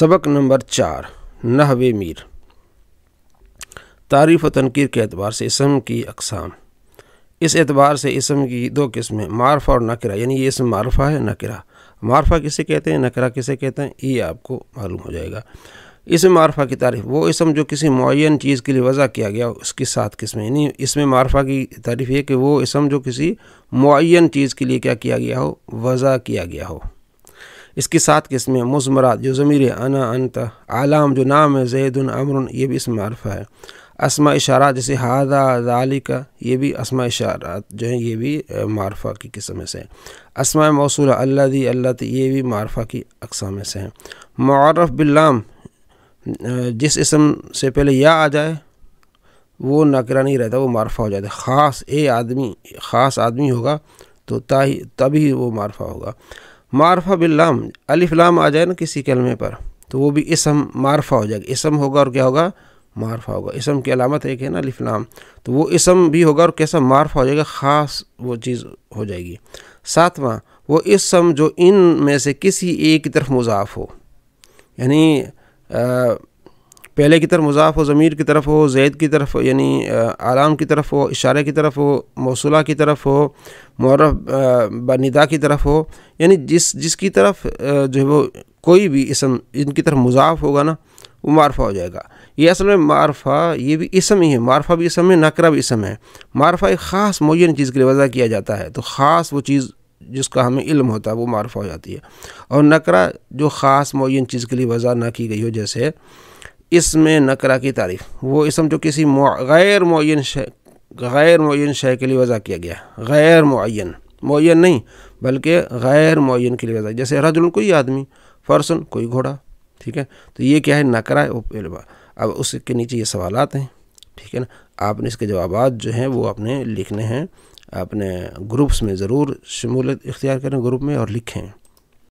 سبق نمبر 4 نحو میر۔ تعریف و تنکیر کے اعتبار سے اسم کی اقسام۔ اس اعتبار سے اسم کی دو قسمیں، معرفہ اور نکرہ، یعنی یہ اسم معرفہ ہے، نکرہ۔ معرفہ کسے کہتے ہیں، نکرہ کسے کہتے ہیں، یہ آپ کو معلوم ہو جائے گا۔ اسم معرفہ کی تعریف، وہ اسم جو کسی معین چیز کے لیے وضع کیا گیا، اس کی 7 قسمیں، یعنی اسم معرفہ کی تعریف یہ کہ وہ اسم جو کسی معین چیز کے لیے کیا گیا ہو، وضع کیا گیا ہو۔ اس کی 7 قسمیں، مضمرات جو ضمیر ہے، انا انت، علام جو نام ہے، زید عمر، یہ بھی اسم معرفہ ہے۔ اسماء اشارات جیسے ھذا ذالک، یہ بھی اسماء اشارات جو ہیں، یہ بھی معرفہ کی قسم میں سے ہیں۔ اسماء موصولہ الذی اللتی، یہ بھی معرفہ کی اقسام میں سے ہیں۔ معرف باللام، جس اسم سے پہلے یا آ جائے وہ نکرہ نہیں رہتا، وہ معرفہ ہو جاتا ہے۔ خاص آدمی ہوگا تو تبھی وہ معرفہ ہوگا۔ معرفہ باللام، الف لام آ جائے نا کسی کلمے پر تو وہ بھی اسم معرفہ ہو جائے گا۔ اسم ہوگا اور کیا ہوگا، معرفہ ہوگا۔ اسم کی علامت ایک ہے نا الف لام، تو وہ اسم بھی ہوگا اور کیسا، معرفہ ہو جائے گا، خاص وہ چیز ہو جائے گی۔ 7واں، وہ اسم جو ان میں سے کسی ایک کی طرف مضاف ہو، یعنی پہلے کی طرف مضاف ہو، ضمیر کی طرف ہو، زید کی طرف یعنی علام کی طرف ہو، اشارے کی طرف ہو، موصولہ کی طرف ہو، معرف بندا کی طرف ہو، یعنی جس کی طرف جو ہے وہ کوئی بھی اسم ان کی طرف مضاف ہوگا نا، وہ معرفہ ہو جائے گا۔ یہ اصل میں معرفہ یہ بھی اسم ہی ہے، معرفہ بھی اسم ہے، نکرہ بھی اسم ہے۔ معرفہ ایک خاص معین چیز کے لیے وضع کیا جاتا ہے، تو خاص وہ چیز جس کا ہمیں علم ہوتا ہے وہ معرفہ ہو جاتی ہے۔ اور نکرہ جو خاص معین چیز کے لیے وضع نہ کی گئی ہو، جیسے اسم نکرہ کی تعریف، وہ اسم جو کسی غیر معین شے کے لیے وضع کیا گیا، غیر معین نہیں بلکہ غیر معین کے لیے وضع، جیسے رجل کوئی آدمی، فرسن کوئی گھوڑا، ٹھیک ہے، تو یہ کیا ہے، نکرہ ہے۔ اب اس کے نیچے یہ سوالات ہیں، ٹھیک ہے نا، آپ نے اس کے جوابات جو ہیں وہ اپنے لکھنے ہیں، اپنے گروپس میں ضرور شمولیت اختیار کریں، گروپ میں، اور لکھیں۔